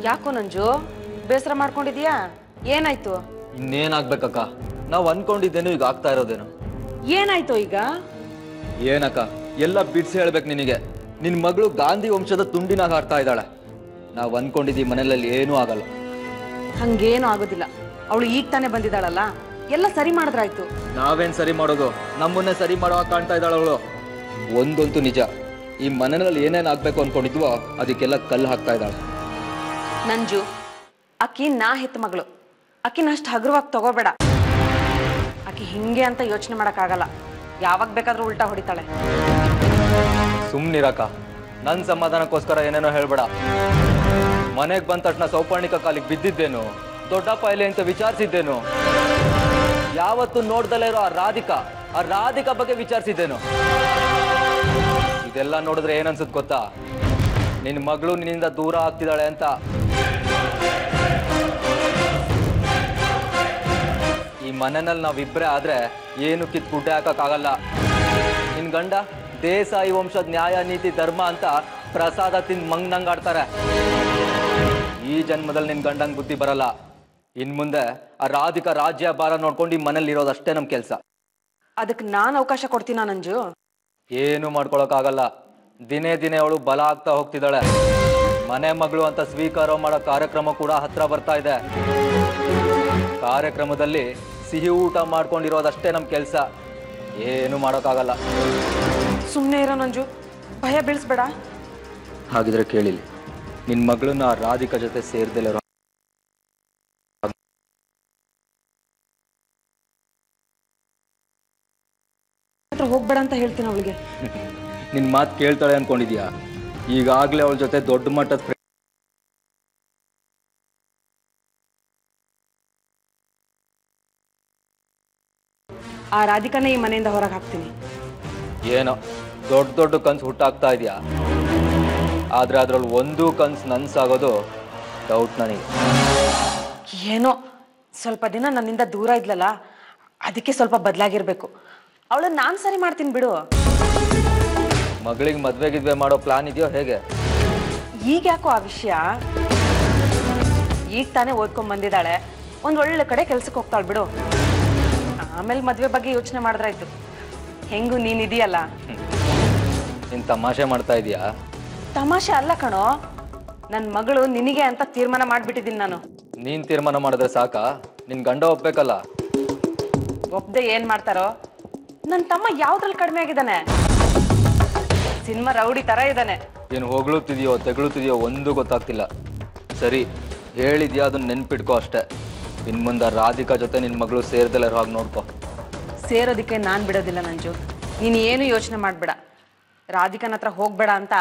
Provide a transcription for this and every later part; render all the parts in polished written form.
ಯಾಕೋ ನಂಜು ಬೇಸರ ಮಾಡ್ಕೊಂಡಿದ್ಯಾ? ಏನಾಯ್ತು? ಇನ್ನೇನಾಗ್ಬೇಕಕ್ಕ, ನಾವ್ ಅನ್ಕೊಂಡಿದ್ದೇನು ಈಗ ಆಗ್ತಾ ಇರೋದೇನು. ಏನಾಯ್ತು ಈಗ? ಏನಕ್ಕ ಎಲ್ಲ ಬಿಡ್ಸಿ ಹೇಳ್ಬೇಕು ನಿನಗೆ. ನಿನ್ ಮಗಳು ಗಾಂಧಿ ವಂಶದ ತುಂಡಿನಾಗ ಆಡ್ತಾ ಇದ್ದಾಳೆ. ನಾವ್ ಅನ್ಕೊಂಡಿದ್ದೀವಿ ಮನೇಲಿ ಏನೂ ಆಗಲ್ಲ. ಹಂಗೇನು ಆಗೋದಿಲ್ಲ. ಅವಳು ಈಗ ತಾನೇ ಬಂದಿದ್ದಾಳಲ್ಲ, ಎಲ್ಲ ಸರಿ ಮಾಡಿದ್ರಾಯ್ತು. ನಾವೇನ್ ಸರಿ ಮಾಡೋದು, ನಮ್ಮನ್ನೇ ಸರಿ ಮಾಡೋ ಕಾಣ್ತಾ ಇದ್ದಾಳ ಅವಳು. ಒಂದಂತೂ ನಿಜ, ಈ ಮನೆಯಲ್ಲಿ ಏನೇನ್ ಆಗ್ಬೇಕು ಅನ್ಕೊಂಡಿದ್ವೋ ಅದಕ್ಕೆಲ್ಲ ಕಲ್ಲು ಹಾಕ್ತಾ ಇದ್ದಾಳೆ. ನಂಜು, ಅಕ್ಕಿ ನಾ ಹೆತ್ತ ಮಗಳು, ಅಕ್ಕಿನ ಅಷ್ಟು ಹಗುರವಾಗಿ ತಗೋಬೇಡ. ಅಕ್ಕಿ ಹಿಂಗೆ ಅಂತ ಯೋಚನೆ ಮಾಡಕ್ಕಾಗಲ್ಲ, ಯಾವಾಗ ಬೇಕಾದ್ರೂ ಉಲ್ಟಾ ಹೊಡಿತಾಳೆ. ಸುಮ್ನಿರಕ್ಕ, ನನ್ ಸಮಾಧಾನಕ್ಕೋಸ್ಕರ ಏನೇನೋ ಹೇಳ್ಬೇಡ. ಮನೆಗ್ ಬಂದ ತಕ್ಷಣ ಸೌಪರ್ಣಿಕ ಕಾಲಿಗೆ ಬಿದ್ದಿದ್ದೇನು, ದೊಡ್ಡಪ್ಪ ಇಲ್ಲಿ ಅಂತ ವಿಚಾರಿಸಿದ್ದೇನು, ಯಾವತ್ತು ನೋಡ್ದಲೇ ಇರೋ ಆ ರಾಧಿಕಾ ಬಗ್ಗೆ ವಿಚಾರಿಸಿದ್ದೇನು. ಇದೆಲ್ಲ ನೋಡಿದ್ರೆ ಏನನ್ಸುತ್ತೆ ಗೊತ್ತಾ, ನಿನ್ ಮಗಳು ನಿನ್ನಿಂದ ದೂರ ಆಗ್ತಿದ್ದಾಳೆ ಅಂತ. ಈ ಮನೆಯಲ್ಲಿ ನಾವಿಬ್ಬರೇ ಆದ್ರೆ ಏನು ಕಿತ್ ಗುಡ್ಡೆ ಹಾಕಕ್ಕಾಗಲ್ಲ. ನಿನ್ ಗಂಡ ದೇಸಾಯಿ ವಂಶದ ನ್ಯಾಯ ನೀತಿ ಧರ್ಮ ಅಂತ ಪ್ರಸಾದ ತಿಂದು ಮಂಗ್ನಂಗ್ ಆಡ್ತಾರೆ. ಈ ಜನ್ಮದಲ್ಲಿ ನಿನ್ ಗಂಡಂಗ್ ಬುದ್ಧಿ ಬರಲ್ಲ. ಇನ್ ಮುಂದೆ ಆ ರಾಧಿಕಾ ರಾಜ್ಯ ಭಾರ ನೋಡ್ಕೊಂಡು ಈ ಮನೇಲಿ ಇರೋದಷ್ಟೇ ನಮ್ ಕೆಲ್ಸ. ಅದಕ್ಕೆ ನಾನು ಅವಕಾಶ ಕೊಡ್ತೀನ ನಂಜು? ಏನು ಮಾಡ್ಕೊಳಕ್ಕಾಗಲ್ಲ. ದಿನೇ ದಿನೇ ಅವಳು ಬಲ ಆಗ್ತಾ ಹೋಗ್ತಿದ್ದಾಳೆ. ಮನೆ ಮಗಳು ಅಂತ ಸ್ವೀಕಾರ ಮಾಡೋ ಕಾರ್ಯಕ್ರಮ ಕೂಡ ಹತ್ರ ಬರ್ತಾ ಇದೆ. ಕಾರ್ಯಕ್ರಮದಲ್ಲಿ ಸಿಹಿ ಊಟ ಮಾಡ್ಕೊಂಡಿರೋದಷ್ಟೇ ನಮ್ ಕೆಲ್ಸ. ಏನು ಮಾಡೋಕ್ಕಾಗಲ್ಲ. ಸುಮ್ಮನೆ ಇರೋ ನಂಜು, ಭಯ ಬೀಳಿಸ್ಬೇಡ. ಹಾಗಿದ್ರೆ ಕೇಳಿಲಿ, ನಿನ್ ಮಗಳನ್ನ ರಾಧಿಕಾ ಜೊತೆ ಸೇರ್ದೆಲ್ಲ ಹೋಗ್ಬೇಡ ಅಂತ ಹೇಳ್ತೀನಿ ಅವಳಿಗೆ. ನಿನ್ ಮಾತು ಕೇಳ್ತಾಳೆ ಅನ್ಕೊಂಡಿದ್ಯಾ? ಈಗಾಗ್ಲೇ ಅವಳ ಜೊತೆ ದೊಡ್ಡ ಮಟ್ಟದ ಆ ರಾಧಿಕಾನೇ ಈ ಮನೆಯಿಂದ ಹೊರಗೆ ಹಾಕ್ತೀನಿ. ಏನೋ ದೊಡ್ಡ ದೊಡ್ಡ ಕನ್ಸು ಹುಟ್ಟಾಗ್ತಾ ಇದೆಯಾ, ಆದ್ರೆ ಅದ್ರಲ್ಲಿ ಒಂದು ಕನ್ಸು ನನ್ಸಾಗೋದು ಡೌಟ್ ನನಗೆ. ಏನೋ ಸ್ವಲ್ಪ ದಿನ ನನ್ನಿಂದ ದೂರ ಇದ್ಲಲ್ಲ, ಅದಕ್ಕೆ ಸ್ವಲ್ಪ ಬದಲಾಗಿರ್ಬೇಕು. ಅವಳನ್ನ ನಾನು ಸರಿ ಮಾಡ್ತೀನಿ ಬಿಡು. ಮಗಳಿಗೆ ಮದ್ವೆ ಗಿದ್ವೆ ಮಾಡೋ ಪ್ಲಾನ್ ಇದೆಯೋ ಹೇಗೆ? ಈಗ ಯಾಕೋ ಆ ವಿಷಯ? ಈಗ ತಾನೇ ಓದ್ಕೊಂಡ್ ಬಂದಿದ್ದಾಳೆ, ಒಂದ್ ಒಳ್ಳೆ ಕಡೆ ಕೆಲ್ಸಕ್ಕೆ ಹೋಗ್ತಾಳೆ ಬಿಡು. ಆಮೇಲೆ ಮದ್ವೆ ಬಗ್ಗೆ ಯೋಚನೆ ಮಾಡಿದ್ರಾಯ್ತು. ಹೆಂಗು ನೀನ್ ಇದೆಯಲ್ಲ. ನೀನ್ ತಮಾಷೆ ಮಾಡ್ತಾ ಇದೀಯಾ? ತಮಾಷೆ ಅಲ್ಲ ಕಣೋ, ನನ್ ಮಗಳು ನಿನಗೆ ಅಂತ ತೀರ್ಮಾನ ಮಾಡ್ಬಿಟ್ಟಿದ್ದೀನಿ ನಾನು. ನೀನ್ ತೀರ್ಮಾನ ಮಾಡಿದ್ರೆ ಸಾಕಾ? ನಿನ್ ಗಂಡ ಒಪ್ಬೇಕಲ್ಲ. ಒಪ್ದೆ ಏನ್ ಮಾಡ್ತಾರೋ? ನನ್ ತಮ್ಮ ಯಾವ್ದ್ರಲ್ಲಿ ಕಡಿಮೆ ಆಗಿದ್ದಾನೆ? ಸಿನಿಮಾ ರೌಡಿ ತರ ಇದ್ದಾನೆ. ಏನು ಹೊಗಳುತ್ತಿದೆಯೋ ತೆಗಳುತ್ತಿದೆಯೋ ಒಂದು ಗೊತ್ತಾಗ್ತಿಲ್ಲ. ಸರಿ ಹೇಳಿದ್ಯಾ, ಅದನ್ನ ನೆನ್ಪಿಟ್ಕೋ ಅಷ್ಟೇ. ಇನ್ ಮುಂದೆ ರಾಧಿಕಾ ಜೊತೆ ನಿನ್ ಮಗಳು ಸೇರ್ದಲ್ಲ ಹಾಗೆ ನೋಡ್ಕೋ. ಸೇರೋದಕ್ಕೆ ನಾನ್ ಬಿಡೋದಿಲ್ಲ ನಂಜು, ನೀನ್ ಏನು ಯೋಚನೆ ಮಾಡ್ಬೇಡ. ರಾಧಿಕಾನ ಹತ್ರ ಹೋಗ್ಬೇಡ ಅಂತ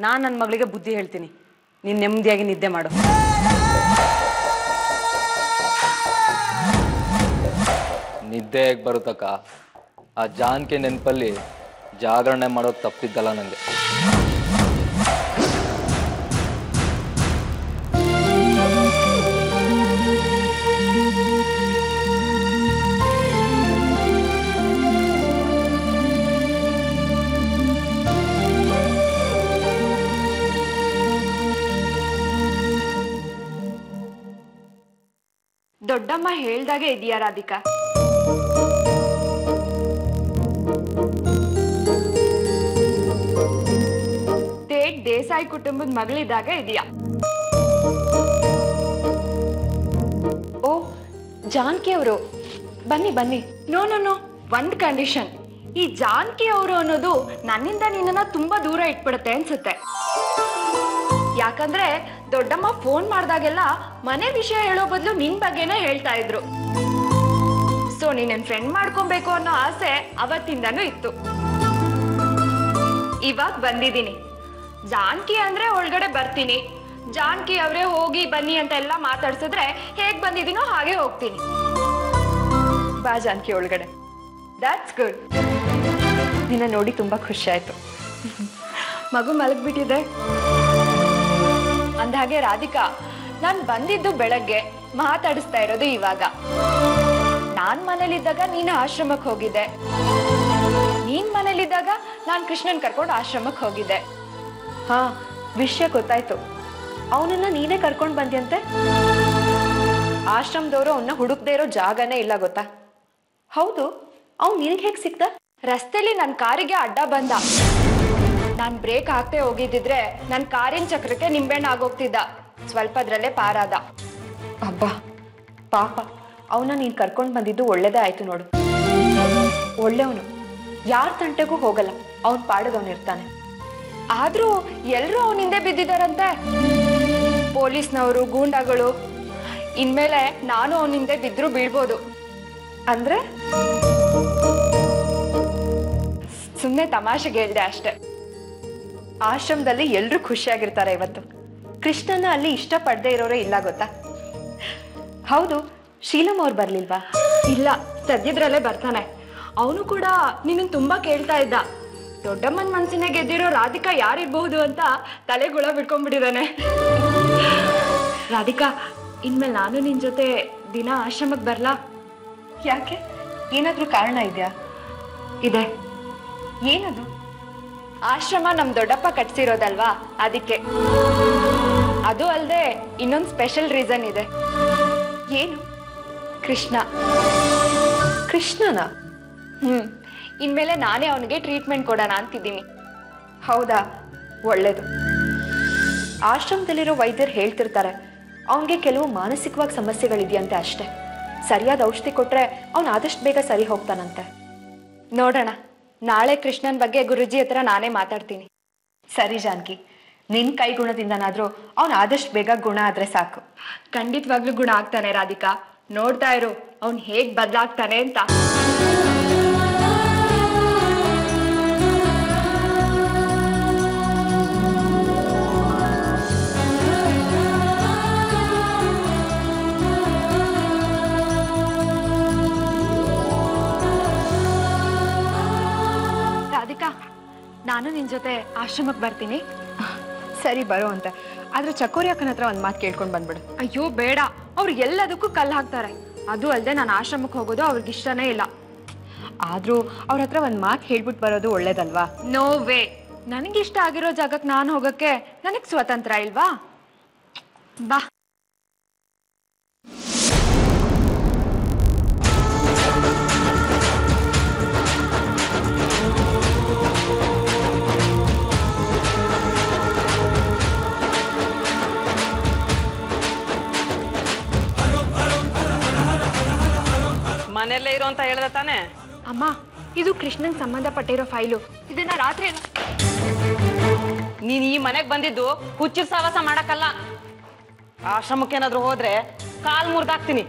ನಾನ್ ನನ್ನ ಮಗಳಿಗೆ ಬುದ್ಧಿ ಹೇಳ್ತೀನಿ. ನೀನ್ ನೆಮ್ಮದಿಯಾಗಿ ನಿದ್ದೆ ಮಾಡು. ನಿದ್ದೆ ಹೇಗೆ ಬರುತ್ತಕ್ಕ? ಆ ಜಾನ್ಕೆ ನೆನಪಲ್ಲಿ ಜಾಗರಣೆ ಮಾಡೋದು ತಪ್ಪಿದ್ದಲ್ಲ ನನಗೆ. ದೊಡ್ಡಮ್ಮ ಹೇಳ್ದಾಗೆ ಇದೆಯಾ ರಾಧಿಕಾ? ದೇಸಾಯಿ ಕುಟುಂಬದ ಮಗಳಿದ್ದಾಗ ಇದೆಯಾ? ಓ ಜಾನ್ಕಿ ಅವರು, ಬನ್ನಿ ಬನ್ನಿ. ನೋ ನೋ ನೋ, ಒಂದ್ ಕಂಡೀಷನ್. ಈ ಜಾನ್ಕಿ ಅವರು ಅನ್ನೋದು ನನ್ನಿಂದ ನಿನ್ನನ್ನ ತುಂಬಾ ದೂರ ಇಟ್ಬಿಡುತ್ತೆ ಅನ್ಸುತ್ತೆ. ಯಾಕಂದ್ರೆ ದೊಡ್ಡಮ್ಮ ಫೋನ್ ಮಾಡ್ದಾಗೆಲ್ಲ ಮನೆ ವಿಷಯ ಹೇಳೋ ಬದಲು ನಿನ್ ಬಗ್ಗೆನೇ ಹೇಳ್ತಾ ಇದ್ರು. ಸೊ ನೀನ್ ಫ್ರೆಂಡ್ ಮಾಡ್ಕೊಬೇಕು ಅನ್ನೋ ಆಸೆ ಅವತ್ತಿಂದನೂ ಇತ್ತು. ಇವಾಗ ಬಂದಿದ್ದೀನಿ. ಜಾನ್ಕಿ ಅಂದ್ರೆ ಒಳಗಡೆ ಬರ್ತೀನಿ, ಜಾನ್ಕಿ ಅವರೇ ಹೋಗಿ ಬನ್ನಿ ಅಂತ ಎಲ್ಲ ಮಾತಾಡ್ಸಿದ್ರೆ ಹೇಗ್ ಬಂದಿದ್ದೀನೋ ಹಾಗೆ ಹೋಗ್ತೀನಿ. ಬಾ ಜಾನ್ಕಿ ಒಳಗಡೆ. That's good. ನಿನ್ನ ನೋಡಿ ತುಂಬಾ ಖುಷಿ ಆಯ್ತು. ಮಗು ಮಲಗ್ಬಿಟ್ಟಿದೆ. ಅಂದಹಾಗೆ ರಾಧಿಕಾ, ನಾನ್ ಬಂದಿದ್ದು ಬೆಳಗ್ಗೆ, ಮಾತಾಡಿಸ್ತಾ ಇರೋದು ಇವಾಗ. ನಾನ್ ಮನೇಲಿದ್ದಾಗ ನೀನು ಆಶ್ರಮಕ್ಕೆ ಹೋಗಿದ್ದೆ, ನೀನ್ ಮನೇಲಿದ್ದಾಗ ನಾನ್ ಕೃಷ್ಣನ್ ಕರ್ಕೊಂಡು ಆಶ್ರಮಕ್ಕೆ ಹೋಗಿದ್ದೆ. ಹಾ, ವಿಷಯ ಗೊತ್ತಾಯ್ತು. ಅವನನ್ನ ನೀನೇ ಕರ್ಕೊಂಡು ಬಂದ್ಯಂತೆ. ಆಶ್ರಮದವರು ಅವನ್ನ ಹುಡುಕ್ದೇ ಇರೋ ಜಾಗನೇ ಇಲ್ಲ ಗೊತ್ತಾ? ಹೌದು, ಅವ್ನು ನಿನಗೆ ಹೇಗೆ ಸಿಕ್ತ? ರಸ್ತೆಲಿ ನನ್ನ ಕಾರಿಗೆ ಅಡ್ಡ ಬಂದ. ನಾನು ಬ್ರೇಕ್ ಹಾಕ್ತೆ ಹೋಗಿದ್ದಿದ್ರೆ ನನ್ನ ಕಾರಿನ ಚಕ್ರಕ್ಕೆ ನಿಂಬೆಹಣ್ಣು ಆಗೋಗ್ತಿದ್ದ. ಸ್ವಲ್ಪದ್ರಲ್ಲೇ ಪಾರಾದ. ಅಬ್ಬಾ ಪಾಪ, ಅವನ ನೀನ್ ಕರ್ಕೊಂಡು ಬಂದಿದ್ದು ಒಳ್ಳೇದೇ ಆಯ್ತು ನೋಡು. ಒಳ್ಳೆಯವನು, ಯಾರ ತಂಟೆಗೂ ಹೋಗಲ್ಲ, ಅವನ್ ಪಾಡದವನಿರ್ತಾನೆ. ಆದ್ರೂ ಎಲ್ರೂ ಅವನಿಂದೆ ಬಿದ್ದಿದಾರಂತೆ. ಪೊಲೀಸ್ನವರು, ಗೂಂಡಾಗಳು. ಇನ್ಮೇಲೆ ನಾನು ಅವನಿಂದೆ ಬಿದ್ರು ಬೀಳ್ಬೋದು. ಅಂದ್ರೆ ಸುಮ್ಮನೆ ತಮಾಷೆಗೆ ಹೇಳ್ದೆ ಅಷ್ಟೆ. ಆಶ್ರಮದಲ್ಲಿ ಎಲ್ರೂ ಖುಷಿಯಾಗಿರ್ತಾರೆ ಇವತ್ತು. ಕೃಷ್ಣನ ಅಲ್ಲಿ ಇಷ್ಟಪಡದೆ ಇರೋರೇ ಇಲ್ಲ ಗೊತ್ತಾ? ಹೌದು, ಶೀಲಮ್ ಅವ್ರು ಬರ್ಲಿಲ್ವಾ? ಇಲ್ಲ, ಸದ್ಯದ್ರಲ್ಲೇ ಬರ್ತಾನೆ. ಅವನು ಕೂಡ ನಿನ್ನನ್ನು ತುಂಬಾ ಕೇಳ್ತಾ ಇದ್ದ. ದೊಡ್ಡಮ್ಮನ ಮನ್ಸಿನ ಗೆದ್ದಿರೋ ರಾಧಿಕಾ ಯಾರಿರ್ಬಹುದು ಅಂತ ತಲೆಗುಳ ಬಿಟ್ಕೊಂಡ್ಬಿಟ್ಟಿದ್ದಾನೆ. ರಾಧಿಕಾ, ಇನ್ಮೇಲೆ ನಾನು ನಿನ್ ಜೊತೆ ದಿನ ಆಶ್ರಮಕ್ಕೆ ಬರ್ಲಾ? ಯಾಕೆ? ಏನಾದ್ರೂ ಕಾರಣ ಇದೆಯಾ? ಇದೆ. ಏನದು? ಆಶ್ರಮ ನಮ್ ದೊಡ್ಡಪ್ಪ ಕಟ್ಸಿರೋದಲ್ವಾ, ಅದಕ್ಕೆ. ಅದು ಅಲ್ಲದೆ ಇನ್ನೊಂದು ಸ್ಪೆಷಲ್ ರೀಸನ್ ಇದೆ. ಏನು? ಕೃಷ್ಣ. ಕೃಷ್ಣನ? ಇನ್ಮೇಲೆ ನಾನೇ ಅವನಿಗೆ ಟ್ರೀಟ್ಮೆಂಟ್ ಕೊಡೋಣ ಅಂತಿದ್ದೀನಿ. ಹೌದಾ? ಒಳ್ಳೇದು. ಆಶ್ರಮದಲ್ಲಿರೋ ವೈದ್ಯರು ಹೇಳ್ತಿರ್ತಾರೆ ಅವನಿಗೆ ಕೆಲವು ಮಾನಸಿಕವಾಗಿ ಸಮಸ್ಯೆಗಳಿದೆಯಂತೆ ಅಷ್ಟೇ. ಸರಿಯಾದ ಔಷಧಿ ಕೊಟ್ರೆ ಅವನು ಆದಷ್ಟು ಬೇಗ ಸರಿ ಹೋಗ್ತಾನಂತೆ. ನೋಡೋಣ, ನಾಳೆ ಕೃಷ್ಣನ್ ಬಗ್ಗೆ ಗುರುಜಿ ಹತ್ರ ನಾನೇ ಮಾತಾಡ್ತೀನಿ. ಸರಿ ಜಾನಕಿ, ನಿನ್ ಕೈ ಗುಣದಿಂದನಾದ್ರೂ ಅವನು ಆದಷ್ಟು ಬೇಗ ಗುಣ ಆದ್ರೆ ಸಾಕು. ಖಂಡಿತವಾಗ್ಲೂ ಗುಣ ಆಗ್ತಾನೆ ರಾಧಿಕಾ, ನೋಡ್ತಾ ಇರು ಅವನ್ ಹೇಗ್ ಬದಲಾಗ್ತಾನೆ ಅಂತ. ರಾಧಿಕಾ, ನಾನು ನಿನ್ ಜೊತೆ ಆಶ್ರಮಕ್ಕೆ ಬರ್ತೀನಿ. ಸರಿ, ಬರೋ ಅಂತ. ಆದ್ರೆ ಚಕೋರಿ ಅಕ್ಕನ ಹತ್ರ ಒಂದ್ ಮಾತು ಕೇಳ್ಕೊಂಡ್ ಬಂದ್ಬಿಡು. ಅಯ್ಯೋ ಬೇಡ, ಅವ್ರು ಎಲ್ಲದಕ್ಕೂ ಕಲ್ಲು ಹಾಕ್ತಾರೆ. ಅದು ಅಲ್ಲದೆ ನಾನು ಆಶ್ರಮಕ್ಕೆ ಹೋಗೋದು ಅವ್ರಿಗೆ ಇಷ್ಟನೇ ಇಲ್ಲ. ಆದ್ರೂ ಅವ್ರ ಹತ್ರ ಒಂದ್ ಮಾತು ಹೇಳ್ಬಿಟ್ಟು ಬರೋದು ಒಳ್ಳೇದಲ್ವಾ? ನೋ ವೇ, ನನಗಿಷ್ಟ ಆಗಿರೋ ಜಾಗಕ್ಕೆ ನಾನು ಹೋಗಕ್ಕೆ ನನಗ್ ಸ್ವತಂತ್ರ ಇಲ್ವಾ? ಬಾ. ಮನೆಯಲ್ಲೇ ಇರೋ ಅಂತ ಹೇಳ್ದ ತಾನೆ? ಅಮ್ಮ, ಇದು ಕೃಷ್ಣನ್ ಸಂಬಂಧಪಟ್ಟಿರೋ ಫೈಲು. ಇದನ್ನ ರಾತ್ರಿ ನೀನ್ ಈ ಮನೆಗ್ ಬಂದಿದ್ದು ಹುಚ್ಚು ಸಾವಾಸ ಮಾಡಕ್ಕಲ್ಲ. ಆಶ್ರಮಕ್ಕೆ ಏನಾದ್ರು ಹೋದ್ರೆ ಕಾಲ್ ಮುರಿದಾಕ್ತೀನಿ.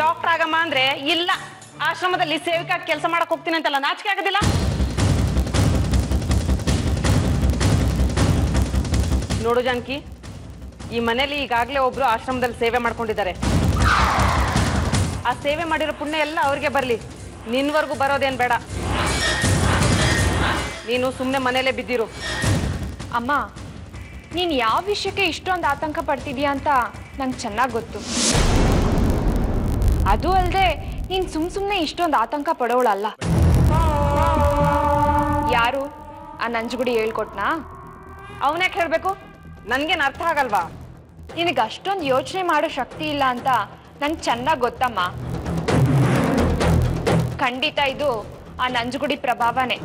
ಡಾಕ್ಟರ್ ಆಗಮ್ಮ ಅಂದ್ರೆ ಇಲ್ಲ, ಆಶ್ರಮದಲ್ಲಿ ಸೇವಿಕಾಗಿ ಕೆಲಸ ಮಾಡಕ್ ಹೋಗ್ತೀನಿ ಅಂತಲ್ಲ, ನಾಚಿಕೆ ಆಗೋದಿಲ್ಲ? ನೋಡು ಜಾನಕಿ, ಈ ಮನೇಲಿ ಈಗಾಗ್ಲೇ ಒಬ್ರು ಆಶ್ರಮದಲ್ಲಿ ಸೇವೆ ಮಾಡ್ಕೊಂಡಿದ್ದಾರೆ. ಆ ಸೇವೆ ಮಾಡಿರೋ ಪುಣ್ಯ ಎಲ್ಲ ಅವ್ರಿಗೆ ಬರ್ಲಿ, ನಿನ್ವರ್ಗೂ ಬರೋದೇನ್ ಬೇಡ. ನೀನು ಸುಮ್ಮನೆ ಮನೇಲೆ ಬಿದ್ದಿರು. ಅಮ್ಮ, ನೀನ್ ಯಾವ ವಿಷಯಕ್ಕೆ ಇಷ್ಟೊಂದು ಆತಂಕ ಪಡ್ತಿದ್ಯಾ ಅಂತ ನಂಗೆ ಚೆನ್ನಾಗಿ ಗೊತ್ತು. ಅದು ಅಲ್ಲದೆ ನೀನ್ ಸುಮ್ಮನೆ ಇಷ್ಟೊಂದು ಆತಂಕ ಪಡೋಳಲ್ಲ. ಯಾರು? ಆ ನಂಜುಗುಡಿ ಹೇಳ್ಕೊಟ್ನಾ? ಅವನ್ಯಾಕೆ ಹೇಳ್ಬೇಕು? ನನ್ಗೇನು ಅರ್ಥ ಆಗಲ್ವಾ? ನಿನಗೆ ಅಷ್ಟೊಂದು ಯೋಚನೆ ಮಾಡೋ ಶಕ್ತಿ ಇಲ್ಲ ಅಂತ ನಂಗೆ ಚೆನ್ನಾಗಿ ಗೊತ್ತಮ್ಮ. ಖಂಡಿತ ಇದು ಆ ನಂಜುಗುಡಿ ಪ್ರಭಾವನೆ.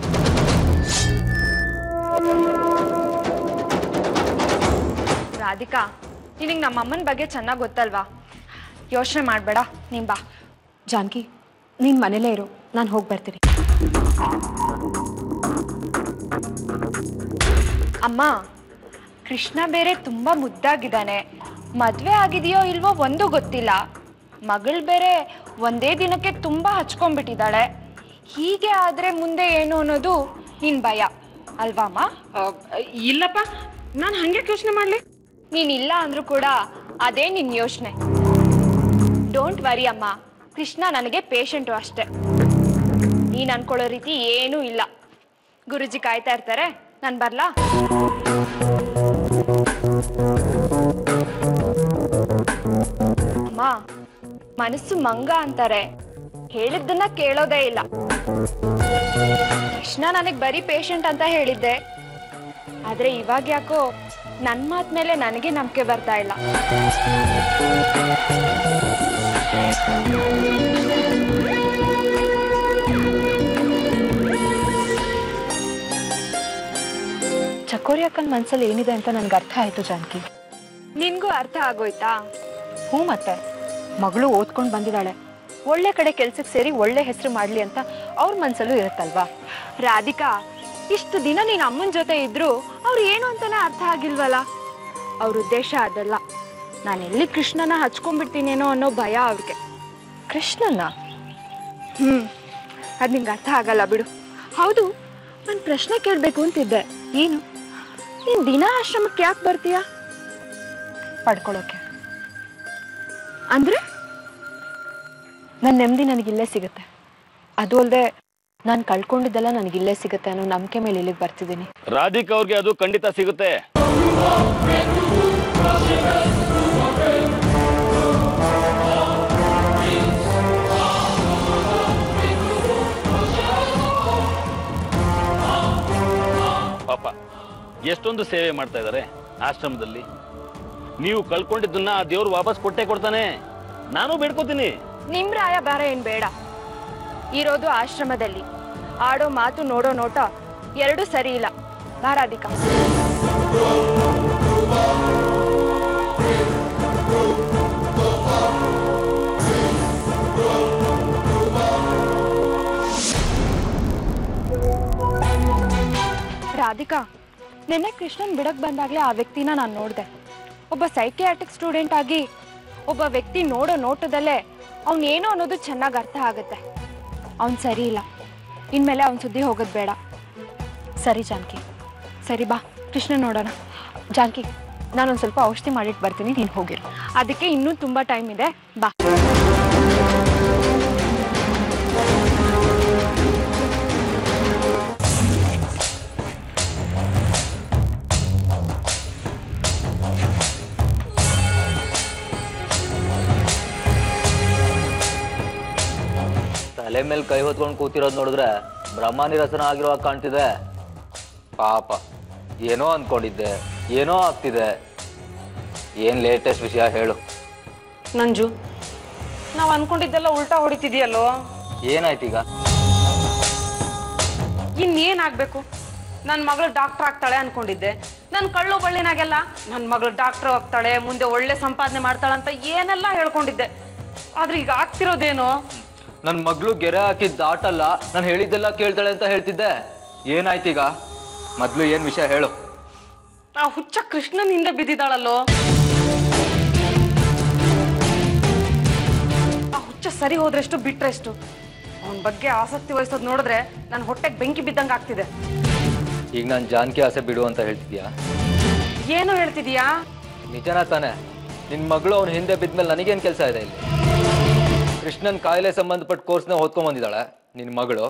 ರಾಧಿಕಾ, ನಿನಗೆ ನಮ್ಮಮ್ಮನ ಬಗ್ಗೆ ಚೆನ್ನಾಗಿ ಗೊತ್ತಲ್ವಾ? ಯೋಚನೆ ಮಾಡಬೇಡ, ನೀನ್ ಬಾ. ಜಾನಕಿ, ನೀನ್ ಮನೇಲೇ ಇರು, ನಾನು ಹೋಗಿ ಬರ್ತೀನಿ. ಅಮ್ಮ, ಕೃಷ್ಣ ಬೇರೆ ತುಂಬಾ ಮುದ್ದಾಗಿದ್ದಾನೆ. ಮದ್ವೆ ಆಗಿದೆಯೋ ಇಲ್ವೋ ಒಂದು ಗೊತ್ತಿಲ್ಲ. ಮಗಳು ಬೇರೆ ಒಂದೇ ದಿನಕ್ಕೆ ತುಂಬಾ ಹಚ್ಕೊಂಡ್ಬಿಟ್ಟಿದ್ದಾಳೆ. ಹೀಗೆ ಆದ್ರೆ ಮುಂದೆ ಏನು ಅನ್ನೋದು ನಿನ್ ಭಯ ಅಲ್ವಾಮ್ಮ? ಇಲ್ಲಪ್ಪ, ನಾನು ಹಂಗೆ ಯೋಚನೆ ಮಾಡ್ಲಿ. ನೀನ್ ಇಲ್ಲ ಅಂದ್ರೂ ಕೂಡ ಅದೇ ನಿನ್ ಯೋಚನೆ. ಡೋಂಟ್ ವರಿ ಅಮ್ಮ, ಕೃಷ್ಣ ನನಗೆ ಪೇಷಂಟು ಅಷ್ಟೆ. ನೀನ್ ಅನ್ಕೊಳ್ಳೋ ರೀತಿ ಏನೂ ಇಲ್ಲ. ಗುರುಜಿ ಕಾಯ್ತಾ ಇರ್ತಾರೆ, ನಾನು ಬರ್ಲಾ? ಅಮ್ಮ, ಮನಸ್ಸು ಮಂಗ ಅಂತಾರೆ, ಹೇಳಿದ್ದನ್ನ ಕೇಳೋದೇ ಇಲ್ಲ. ಕೃಷ್ಣ ನನಗೆ ಬರೀ ಪೇಷಂಟ್ ಅಂತ ಹೇಳಿದ್ದೆ, ಆದ್ರೆ ಇವಾಗ ಯಾಕೋ ನನ್ನ ಮಾತ್ ಮೇಲೆ ನನಗೆ ನಂಬಿಕೆ ಬರ್ತಾ ಇಲ್ಲ. ಚಕೋರಿ ಅಕ್ಕನ ಮನ್ಸಲ್ಲಿ ಏನಿದೆ ಅಂತ ನನ್ಗೆ ಅರ್ಥ ಆಯ್ತು ಜಾನಕಿ. ನಿನ್ಗೂ ಅರ್ಥ ಆಗೋಯ್ತಾ? ಹ್ಞೂ, ಮತ್ತೆ ಮಗಳು ಓದ್ಕೊಂಡು ಬಂದಿದ್ದಾಳೆ, ಒಳ್ಳೆ ಕಡೆ ಕೆಲ್ಸಕ್ಕೆ ಸೇರಿ ಒಳ್ಳೆ ಹೆಸರು ಮಾಡ್ಲಿ ಅಂತ ಅವ್ರ ಮನ್ಸಲ್ಲೂ ಇರುತ್ತಲ್ವಾ. ರಾಧಿಕಾ, ಇಷ್ಟು ದಿನ ನೀನ್ ಅಮ್ಮನ ಜೊತೆ ಇದ್ರು ಅವ್ರು ಏನು ಅಂತಾನೆ ಅರ್ಥ ಆಗಿಲ್ವಲ್ಲ. ಅವ್ರ ಉದ್ದೇಶ ಅದಲ್ಲ. ನಾನು ಎಲ್ಲಿ ಕೃಷ್ಣನ ಹಚ್ಕೊಂಡ್ಬಿಡ್ತೀನೇನೋ ಅನ್ನೋ ಭಯ ಅವ್ರಿಗೆ. ಕೃಷ್ಣನ್ನ? ಅದ್ ನಿಂಗೆ ಅರ್ಥ ಆಗಲ್ಲ ಬಿಡು. ಹೌದು, ನಾನು ಪ್ರಶ್ನೆ ಕೇಳಬೇಕು ಅಂತಿದ್ದೆ. ಏನು? ನೀನ್ ದಿನ ಆಶ್ರಮಕ್ಕೆ ಯಾಕೆ ಬರ್ತೀಯಾ? ಪಡ್ಕೊಳ್ಳೋಕೆ. ಅಂದ್ರೆ ನನ್ನ ನೆಮ್ಮದಿ ನನಗಿಲ್ಲೇ ಸಿಗುತ್ತೆ. ಅದು ಅಲ್ಲದೆ ನಾನು ಕಳ್ಕೊಂಡಿದ್ದೆಲ್ಲ ನನಗಿಲ್ಲೇ ಸಿಗುತ್ತೆ ಅನ್ನೋ ನಂಬಿಕೆ ಮೇಲೆ ಇಲ್ಲಿಗೆ ಬರ್ತಿದ್ದೀನಿ. ರಾಧಿಕಾ ಅವ್ರಿಗೆ ಅದು ಖಂಡಿತ ಸಿಗುತ್ತೆ. ಪಾಪ ಎಷ್ಟೊಂದು ಸೇವೆ ಮಾಡ್ತಾ ಇದ್ದಾರೆ ಆಶ್ರಮದಲ್ಲಿ. ನೀವು ಕಳ್ಕೊಂಡಿದ್ದನ್ನ ಆ ದೇವ್ರು ವಾಪಸ್ ಕೊಟ್ಟೆ ಕೊಡ್ತಾನೆ. ನಾನು ಬೇಡ್ಕೋತೀನಿ. ನಿಮ್ ರಾಯ ಬೇರೆ ಏನ್ ಬೇಡ. ಇರೋದು ಆಶ್ರಮದಲ್ಲಿ. ಆಡೋ ಮಾತು ನೋಡೋ ನೋಟ ಎರಡೂ ಸರಿ ಇಲ್ಲ. ಬಾ ರಾಧಿಕಾ. ರಾಧಿಕಾ, ನಿನ್ನೆ ಕೃಷ್ಣನ್ ಬಿಡಕ್ ಬಂದಾಗ್ಲೇ ಆ ವ್ಯಕ್ತಿನ ನಾನು ನೋಡ್ದೆ. ಒಬ್ಬ ಸೈಕಿಯಾಟ್ರಿಕ್ ಸ್ಟೂಡೆಂಟ್ ಆಗಿ ಒಬ್ಬ ವ್ಯಕ್ತಿ ನೋಡೋ ನೋಟದಲ್ಲೇ ಅವನೇನು ಅನ್ನೋದು ಚೆನ್ನಾಗಿ ಅರ್ಥ ಆಗುತ್ತೆ. ಅವ್ನು ಸರಿ ಇಲ್ಲ. ಇನ್ಮೇಲೆ ಅವನ ಸುದ್ದಿ ಹೋಗೋದು ಬೇಡ. ಸರಿ ಜಾನಕಿ. ಸರಿ, ಬಾ ಕೃಷ್ಣ ನೋಡೋಣ. ಜಾನಕಿ, ನಾನೊಂದು ಸ್ವಲ್ಪ ಔಷಧಿ ಮಾಡಿಟ್ಟು ಬರ್ತೀನಿ, ನೀನು ಹೋಗಿರು. ಅದಕ್ಕೆ ಇನ್ನೂ ತುಂಬಾ ಟೈಮ್ ಇದೆ, ಬಾ. ತಲೆ ಮೇಲೆ ಕೈ ಹೊತ್ಕೊಂಡು ಕೂತಿರೋದು ನೋಡಿದ್ರೆ ಬ್ರಹ್ಮನಿರಸನ ಆಗಿರುವಾಗ ಕಾಣ್ತಿದೆ. ಪಾಪ, ಏನೋ ಅಂದ್ಕೊಂಡಿದ್ದೆ, ಏನೋ ಆಗ್ತಿದೆ. ಏನ್ ಲೇಟೆಸ್ಟ್ ವಿಷಯ ಹೇಳು. ನಂಜು, ನಾವು ಅನ್ಕೊಂಡಿದ್ದೆಲ್ಲ ಉಲ್ಟಾ ಹೊಡಿತಿದ್ಯಲ್ಲೋ. ಏನಾಯ್ತೀಗ? ಇನ್ನೇನಾಗ್ಬೇಕು? ನನ್ನ ಮಗಳು ಡಾಕ್ಟರ್ ಆಗ್ತಾಳೆ ಅನ್ಕೊಂಡಿದ್ದೆ. ನನ್ನ ಕಳ್ಳು ಬಳ್ಳಿನಾಗೆಲ್ಲ ನನ್ನ ಮಗಳು ಡಾಕ್ಟರ್ ಆಗ್ತಾಳೆ, ಮುಂದೆ ಒಳ್ಳೆ ಸಂಪಾದನೆ ಮಾಡ್ತಾಳಂತ ಏನೆಲ್ಲ ಹೇಳ್ಕೊಂಡಿದ್ದೆ. ಆದ್ರೆ ಈಗ ಆಗ್ತಿರೋದೇನೋ. ನನ್ನ ಮಗಳು ಗೆರೆ ಹಾಕಿದ್ ಆಟಲ್ಲ, ನಾನು ಹೇಳಿದ್ದೆಲ್ಲ ಕೇಳ್ತಾಳೆ ಅಂತ ಹೇಳ್ತಿದ್ದೆ. ಏನಾಯ್ತೀಗ? ಮೊದ್ಲು ಏನ್ ವಿಷಯ ಹೇಳು. ಆ ಹುಚ್ಚ ಕೃಷ್ಣನ್ ಹಿಂದೆ ಬಿದ್ದಿದ್ದಾಳಲ್ಲೋ. ಆ ಹುಚ್ಚ ಸರಿ ಹೋದ್ರೆಷ್ಟು ಬಿಟ್ರೆಷ್ಟು. ಅವನ ಬಗ್ಗೆ ಆಸಕ್ತಿ ವಹಿಸೋದು ನೋಡಿದ್ರೆ ನನ್ನ ಹೊಟ್ಟೆಗೆ ಬೆಂಕಿ ಬಿದ್ದಂಗೆ ಆಗ್ತಿದೆ. ಈಗ ನಾನು ಜಾನಕಿ ಆಸೆ ಬಿಡು ಅಂತ ಹೇಳ್ತಿದ್ಯಾ? ಏನು ಹೇಳ್ತಿದೀಯಾ? ನಿಜನಾ ತಾನೆ? ನಿನ್ ಮಗಳು ಅವನ ಹಿಂದೆ ಬಿದ್ಮೇಲೆ ನನಗೇನ್ ಕೆಲಸ ಇದೆ ಇಲ್ಲಿ? ಕೃಷ್ಣನ್ ಕಾಯಿಲೆ ಸಂಬಂಧಪಟ್ಟ ಕೋರ್ಸ್ನ ಓದ್ಕೊಂಡ್ ಬಂದಿದ್ದಾಳೆ ನಿನ್ ಮಗಳು.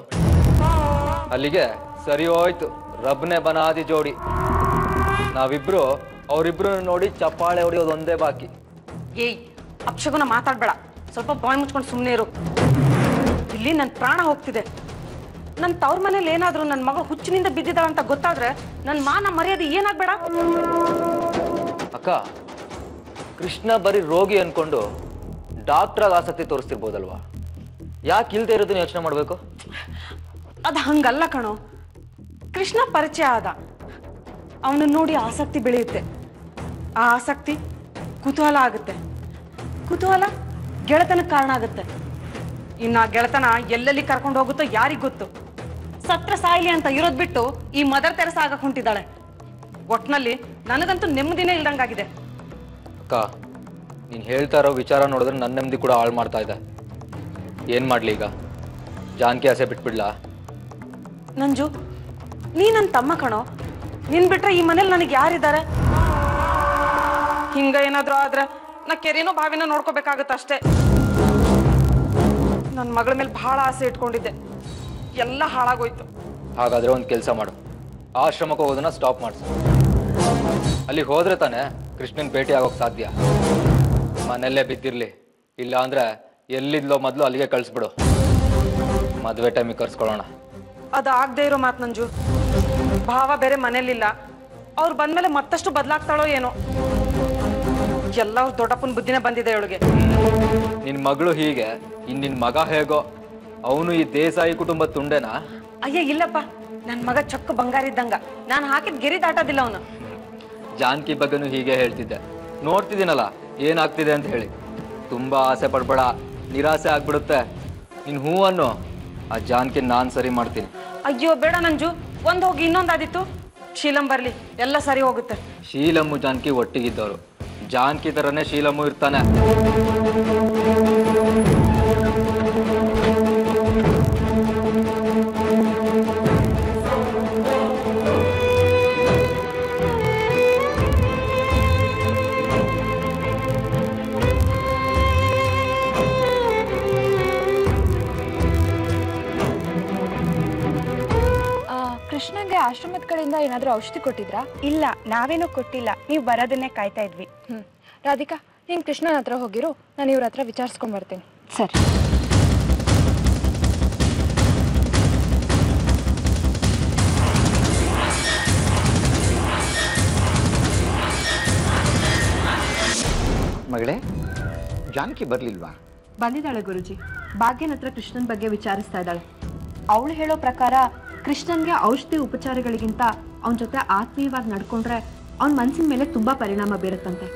ಅಲ್ಲಿಗೆ ಸರಿ ಹೋಯ್ತು, ರಬ್ನೆ ಬನಾದಿ ಜೋಡಿ. ನಾವಿಬ್ರು ಅವರಿಬ್ರು ನೋಡಿ ಚಪ್ಪಾಳೆ ಹೊಡಿಯೋದು ಒಂದೇ ಬಾಕಿ. ಏಯ್, ಅಕ್ಷಗುನ ಮಾತಾಡ್ಬೇಡ. ಸ್ವಲ್ಪ ಬಾಯ್ ಮುಚ್ಕೊಂಡು ಸುಮ್ಮನೆ ಇರು. ಇಲ್ಲಿ ನನ್ನ ಪ್ರಾಣ ಹೋಗ್ತಿದೆ. ನನ್ನ ತವ್ರ ಮನೇಲಿ ಏನಾದ್ರು ನನ್ನ ಮಗಳು ಹುಚ್ಚಿನಿಂದ ಬಿದ್ದಿದ್ದಾಳ ಅಂತ ಗೊತ್ತಾದ್ರೆ ನನ್ನ ಮಾನ ಮರ್ಯಾದೆ ಏನಾಗ್ಬೇಡ. ಅಕ್ಕ, ಕೃಷ್ಣ ಬರೀ ರೋಗಿ ಅನ್ಕೊಂಡು ಡಾಕ್ಟ್ರಾಗ ಆಸಕ್ತಿ ತೋರಿಸ್ತಿರ್ಬೋದಲ್ವಾ? ಯಾಕೆ ಇಲ್ದೇ ಇರೋದನ್ನ ಯೋಚನೆ ಮಾಡ್ಬೇಕು? ಅದು ಹಂಗಲ್ಲ ಕಣೋ. ಕೃಷ್ಣ ಪರಿಚಯ ಆದ, ಅವನನ್ನ ನೋಡಿ ಆಸಕ್ತಿ ಬೆಳೆಯುತ್ತೆ. ಆ ಆಸಕ್ತಿ ಕುತೂಹಲ ಆಗುತ್ತೆ. ಕುತೂಹಲ ಗೆಳೆತನಕ್ಕೆ ಕಾರಣ ಆಗುತ್ತೆ. ಇನ್ನು ಆ ಗೆಳೆತನ ಎಲ್ಲೆಲ್ಲಿ ಕರ್ಕೊಂಡು ಹೋಗುತ್ತೋ ಯಾರಿಗ್ ಗೊತ್ತು. ಸತ್ರ ಸಾಯ್ಲಿ ಅಂತ ಇರೋದ್ ಬಿಟ್ಟು ಈ ಮದರ್ ತೆರಸ ಆಗಕ್ ಹೊಂಟಿದ್ದಾಳೆ. ಒಟ್ನಲ್ಲಿ ನನಗಂತೂ ನೆಮ್ಮದಿನೇ ಇಲ್ದಂಗಾಗಿದೆ. ಅಕ್ಕ, ನೀನ್ ಹೇಳ್ತಾ ಇರೋ ವಿಚಾರ ನೋಡಿದ್ರೆ ನನ್ನ ನೆಮ್ಮದಿ ಕೂಡ ಹಾಳು ಮಾಡ್ತಾ ಇದೆ. ಏನ್ ಮಾಡ್ಲಿ ಈಗ? ಜಾನಕಿ ಆಸೆ ಬಿಟ್ಬಿಡ್ಲಾ? ನಂಜು, ನೀ ನನ್ನ ತಮ್ಮ ಕಣೋ. ನಿನ್ ಬಿಟ್ರೆ ಈ ಮನೇಲಿ ನನಗೆ ಯಾರಿದ್ದಾರೆ? ಹಿಂಗ ಏನಾದ್ರೂ ಆದ್ರೆ ನಾ ಕೆರೆನೋ ಬಾವಿನ ನೋಡ್ಕೋಬೇಕಾಗತ್ತ ಅಷ್ಟೇ. ನನ್ನ ಮಗಳ ಮೇಲೆ ಬಹಳ ಆಸೆ ಇಟ್ಕೊಂಡಿದ್ದೆ, ಎಲ್ಲ ಹಾಳಾಗೋಯ್ತು. ಹಾಗಾದ್ರೆ ಒಂದು ಕೆಲಸ ಮಾಡು, ಆಶ್ರಮಕ್ಕೆ ಹೋಗೋದನ್ನ ಸ್ಟಾಪ್ ಮಾಡಿಸು. ಅಲ್ಲಿಗೆ ಹೋದ್ರೆ ತಾನೆ ಕೃಷ್ಣನ್ ಭೇಟಿ ಆಗೋಕ್ ಸಾಧ್ಯ. ಮನೆಯಲ್ಲೇ ಬಿದ್ದಿರ್ಲಿ, ಇಲ್ಲ ಅಂದ್ರೆ ಎಲ್ಲಿದ್ಲೋ ಮೊದಲು ಅಲ್ಲಿಗೆ ಕಳಿಸ್ಬಿಡು. ಮದುವೆ ಟೈಮಿಗೆ ಕರ್ಸ್ಕೊಳ್ಳೋಣ. ಅದು ಆಗದೆ ಇರೋ ಮಾತು ನಂಜು. ಭಾವ ಬೇರೆ ಮನೇಲಿಲ್ಲ, ಅವ್ರು ಬಂದ್ಮೇಲೆ ಮತ್ತಷ್ಟು ಬದಲಾಗ್ತಾಳೋ ಏನೋ. ಎಲ್ಲ ಅವ್ರ ದೊಡ್ಡಪ್ಪನ ಬುದ್ಧಿನೇ ಬಂದಿದೆ ಇವಳಿಗೆ. ನಿನ್ ಮಗಳು ಹೀಗೆ ಇನ್ ನಿನ್ ಮಗ ಹೇಗೋ, ಅವನು ಈ ದೇಸಾಯಿ ಕುಟುಂಬದ ತುಂಡೆನಾ? ಅಯ್ಯ ಇಲ್ಲಪ್ಪ, ನನ್ ಮಗ ಚೊಕ್ಕ ಬಂಗಾರ ಇದ್ದಂಗ. ನಾನು ಹಾಕಿದ್ ಗೆರಿ ದಾಟೋದಿಲ್ಲ ಅವನು. ಜಾನಕಿ ಬಗ್ಗೆನೂ ಹೀಗೆ ಹೇಳ್ತಿದ್ದೆ, ನೋಡ್ತಿದ್ದೀನಲ್ಲ ಏನಾಗ್ತಿದೆ ಅಂತ ಹೇಳಿ. ತುಂಬಾ ಆಸೆ ಪಡ್ಬೇಡ, ನಿರಾಸೆ ಆಗ್ಬಿಡುತ್ತೆ. ನೀನ್ ಹೂ ಅನ್ನೋ, ಆ ಜಾನಕಿ ನಾನ್ ಸರಿ ಮಾಡ್ತೀನಿ. ಅಯ್ಯೋ ಬೇಡ ನಂಜು, ಒಂದ್ ಹೋಗಿ ಇನ್ನೊಂದಾದಿತ್ತು. ಶೀಲಂ ಬರ್ಲಿ, ಎಲ್ಲ ಸರಿ ಹೋಗುತ್ತೆ. ಶೀಲಮ್ಮು ಜಾನಕಿ ಒಟ್ಟಿಗಿದ್ದವರು, ಜಾನಕಿ ತರನೇ ಶೀಲಮ್ಮು ಇರ್ತಾನೆ. ಕೃಷ್ಣಂಗೆ ಆಶ್ರಮದ ಕಡೆಯಿಂದ ಏನಾದರೂ ಔಷಧಿ ಕೊಟ್ಟಿದ್ರಾ? ಇಲ್ಲ, ನಾವೇನೂ ಕೊಟ್ಟಿಲ್ಲ. ನೀವು ಬರೋದನ್ನೇ ಕಾಯ್ತಾ ಇದ್ವಿ. ರಾಧಿಕಾ, ನೀನು ಕೃಷ್ಣನ ಹತ್ರ ಹೋಗಿರು, ನಾನು ಇವ್ರ ಹತ್ರ ವಿಚಾರಿಸ್ಕೊಂಡ್ ಬರ್ತೀನಿ. ಸರಿ. ಮಗಳೇ, ಜಾನಕಿ ಬರ್ಲಿಲ್ವಾ? ಬಂದಿದ್ದಾಳೆ ಗುರುಜಿ. ಭಾಗ್ಯನ ಹತ್ರ ಕೃಷ್ಣನ್ ಬಗ್ಗೆ ವಿಚಾರಿಸ್ತಾ ಇದ್ದಾಳೆ. ಅವಳು ಹೇಳೋ ಪ್ರಕಾರ ಕೃಷ್ಣನ್ಗೆ ಔಷಧಿ ಉಪಚಾರಗಳಿಗಿಂತ ಅವನ ಜೊತೆ ಆತ್ಮೀಯವಾಗಿ ನಡ್ಕೊಂಡ್ರೆ ಅವನ ಮನಸ್ಸಿನ ಮೇಲೆ ತುಂಬಾ ಪರಿಣಾಮ ಬೀರುತ್ತಂತೆ.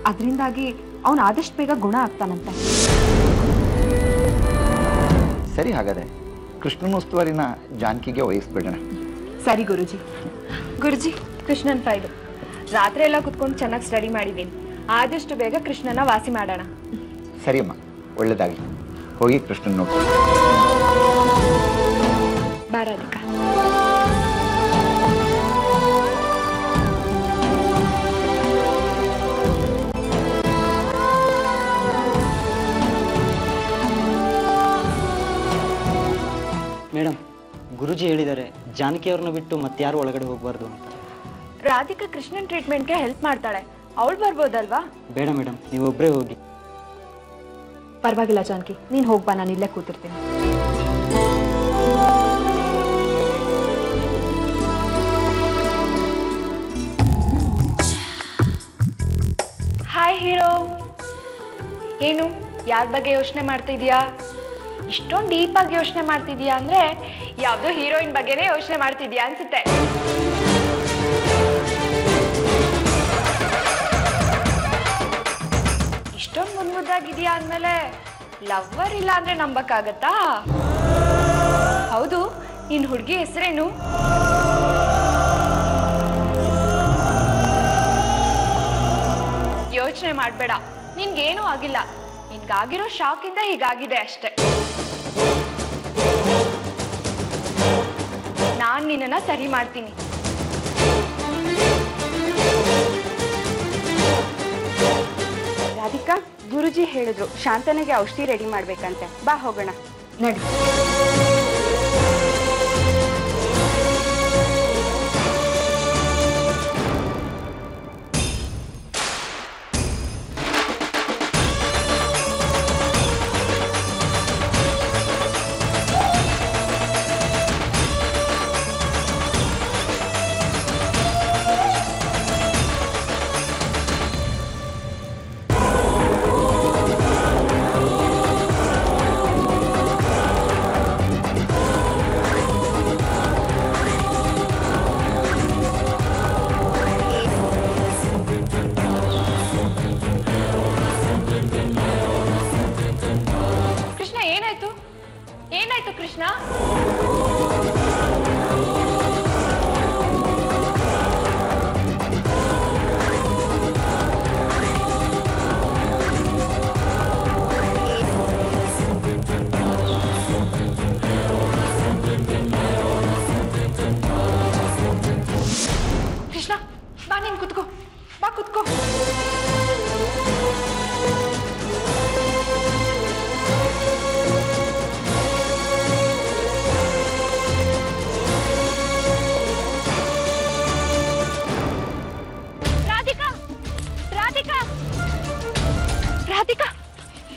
ಅದರಿಂದಾಗಿ ಅವನು ಆದಷ್ಟು ಬೇಗ ಗುಣ ಆಗ್ತಾನಂತೆ. ಸರಿ, ಹಾಗಾದ್ರೆ ಕೃಷ್ಣನೋತ್ಸವರಿನ ಜಾನಕಿಗೆ ವಹಿಸ್ಬಿಡೋಣ. ಸರಿ ಗುರುಜಿ. ಗುರುಜಿ, ಕೃಷ್ಣನ್ ಫೈಲು ರಾತ್ರಿ ಎಲ್ಲ ಕುತ್ಕೊಂಡು ಚೆನ್ನಾಗಿ ಸ್ಟಡಿ ಮಾಡಿದ್ದೀನಿ. ಆದಷ್ಟು ಬೇಗ ಕೃಷ್ಣನ ವಾಸಿ ಮಾಡೋಣ. ಸರಿ ಅಮ್ಮ, ಒಳ್ಳೇದಾಗಲಿ. ಹೋಗಿ ಕೃಷ್ಣನ್ ನೋಡಿ. ಬಾ ರಾಧಿಕಾ. ಮೇಡಮ್, ಗುರುಜಿ ಹೇಳಿದ್ದಾರೆ ಜಾನಕಿ ಅವ್ರನ್ನ ಬಿಟ್ಟು ಮತ್ತಾರು ಒಳಗಡೆ ಹೋಗಬಾರ್ದು ಅಂತ. ರಾಧಿಕಾ ಕೃಷ್ಣನ್ ಟ್ರೀಟ್ಮೆಂಟ್ಗೆ ಹೆಲ್ಪ್ ಮಾಡ್ತಾಳೆ, ಅವಳು ಬರ್ಬೋದಲ್ವಾ? ಬೇಡ ಮೇಡಮ್, ನೀವೊಬ್ಬರೇ ಹೋಗಿ. ಪರವಾಗಿಲ್ಲ ಜಾನಕಿ, ನೀನು ಹೋಗ್ಬಾ, ನಾನು ಇಲ್ಲೇ ಕೂತಿರ್ತೀನಿ. Hi hero. ಏನು, ಯಾರ ಬಗ್ಗೆ ಯೋಚನೆ ಮಾಡ್ತಿದ್ಯಾ? ಇಷ್ಟೊಂದು ಡೀಪ್ ಆಗಿ ಯೋಚನೆ ಮಾಡ್ತಿದ್ಯಾ ಅಂದ್ರೆ ಯಾವ್ದೋ ಹೀರೋಯಿನ್ ಬಗ್ಗೆನೇ ಯೋಚನೆ ಮಾಡ್ತಿದ್ಯಾ ಅನ್ಸುತ್ತೆ. ಇಷ್ಟೊಂದು ಮುನ್ಮುದ್ದಾಗಿದ್ಯಾ ಅಂದ್ಮೇಲೆ ಲವ್ವರ್ ಇಲ್ಲ ಅಂದ್ರೆ ನಂಬಕ್ಕಾಗತ್ತಾ? ಹೌದು, ನಿನ್ ಹುಡುಗಿ ಹೆಸರೇನು? ಯೋಚನೆ ಮಾಡ್ಬೇಡ, ನಿನ್ಗೇನೂ ಆಗಿಲ್ಲ. ನಿನ್ಗಾಗಿರೋ ಶಾಕಿಂದ ಹೀಗಾಗಿದೆ ಅಷ್ಟೆ. ನಾನ್ ನಿನ್ನನ್ನ ಸರಿ ಮಾಡ್ತೀನಿ. ರಾಧಿಕಾ, ಗುರುಜಿ ಹೇಳಿದ್ರು ಶಾಂತನಿಗೆ ಔಷಧಿ ರೆಡಿ ಮಾಡ್ಬೇಕಂತೆ. ಬಾ ಹೋಗೋಣ. ನಡಿ. ಏನಾಯ್ತು ಕೃಷ್ಣ? ಕೃಷ್ಣ, ಬಾ, ನೀನ್ ಕುತ್ಕೋ. ಬಾ, ಕುತ್ಕೋ. ರಾಧಿಕಾ,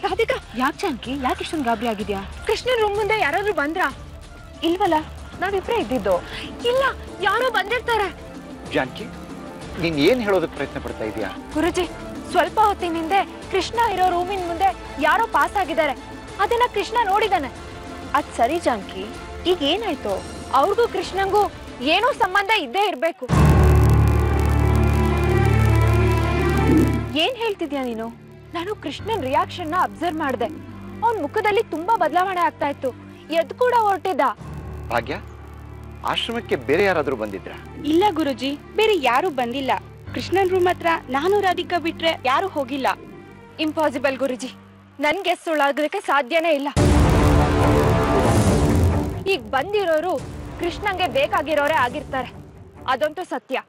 ರಾಧಿಕಾ, ಯಾಕೆ ಜಾನಕಿ, ಯಾಕೆ ಇಷ್ಟೊಂದು ಗಾಬರಿ ಆಗಿದ್ಯಾ? ಕೃಷ್ಣನ್ ರೂಮ್ ಮುಂದೆ ಯಾರಾದ್ರೂ ಬಂದ್ರಾ? ಇಲ್ವಲ್ಲ, ನಾವಿಬ್ರೇ ಇದ್ದಿದ್ದು. ಇಲ್ಲ, ಯಾರೋ ಬಂದಿರ್ತಾರೆ. ಜಾನಕಿ, ನೀನ್ ಏನ್ ಹೇಳೋದಕ್ಕೆ ಪ್ರಯತ್ನ ಪಡ್ತಾ ಇದೀಯಾ? ಗುರುಜಿ, ಸ್ವಲ್ಪ ಹೊತ್ತಿನ ಹಿಂದೆ ಕೃಷ್ಣ ಇರೋ ರೂಮಿನ ಮುಂದೆ ಯಾರೋ ಪಾಸ್ ಆಗಿದ್ದಾರೆ. ಅದನ್ನ ಕೃಷ್ಣ ನೋಡಿದಾನೆ. ಅದ್ ಸರಿ ಜಾನಕಿ, ಈಗ ಏನಾಯ್ತು? ಅವ್ರಿಗೂ ಕೃಷ್ಣಂಗೂ ಏನೋ ಸಂಬಂಧ ಇದ್ದೇ ಇರ್ಬೇಕು. ಏನ್ ಹೇಳ್ತಿದ್ಯಾ ನೀನು? ನಾನು ಕೃಷ್ಣನ್ ರಿಯಾಕ್ಷನ್ ನ ಅಬ್ಸರ್ವ್ ಮಾಡಿದೆ. ಅವನ್ ಮುಖದಲ್ಲಿ ತುಂಬಾ ಬದಲಾವಣೆ ಆಗ್ತಾ ಇತ್ತು. ಎದ್ ಕೂಡ ಹೊರಟಿದ್ದ. ಭಾಗ್ಯ, ಆಶ್ರಮಕ್ಕೆ ಬೇರೆ ಯಾರಾದ್ರೂ ಬಂದಿದ್ರಾ? ಇಲ್ಲ ಗುರುಜಿ, ಬೇರೆ ಯಾರು ಬಂದಿಲ್ಲ. ಕೃಷ್ಣನ್ ರೂಮ್ ಹತ್ರ ನಾನು ರಾಧಿಕಾ ಬಿಟ್ರೆ ಯಾರು ಹೋಗಿಲ್ಲ. ಇಂಪಾಸಿಬಲ್ ಗುರುಜಿ, ನನ್ಗೆ ಸುಳ್ಳಾಗೋದಕ್ಕೆ ಸಾಧ್ಯನೇ ಇಲ್ಲ. ಈಗ ಬಂದಿರೋರು ಕೃಷ್ಣಂಗೆ ಬೇಕಾಗಿರೋರೇ ಆಗಿರ್ತಾರೆ, ಅದಂತೂ ಸತ್ಯ.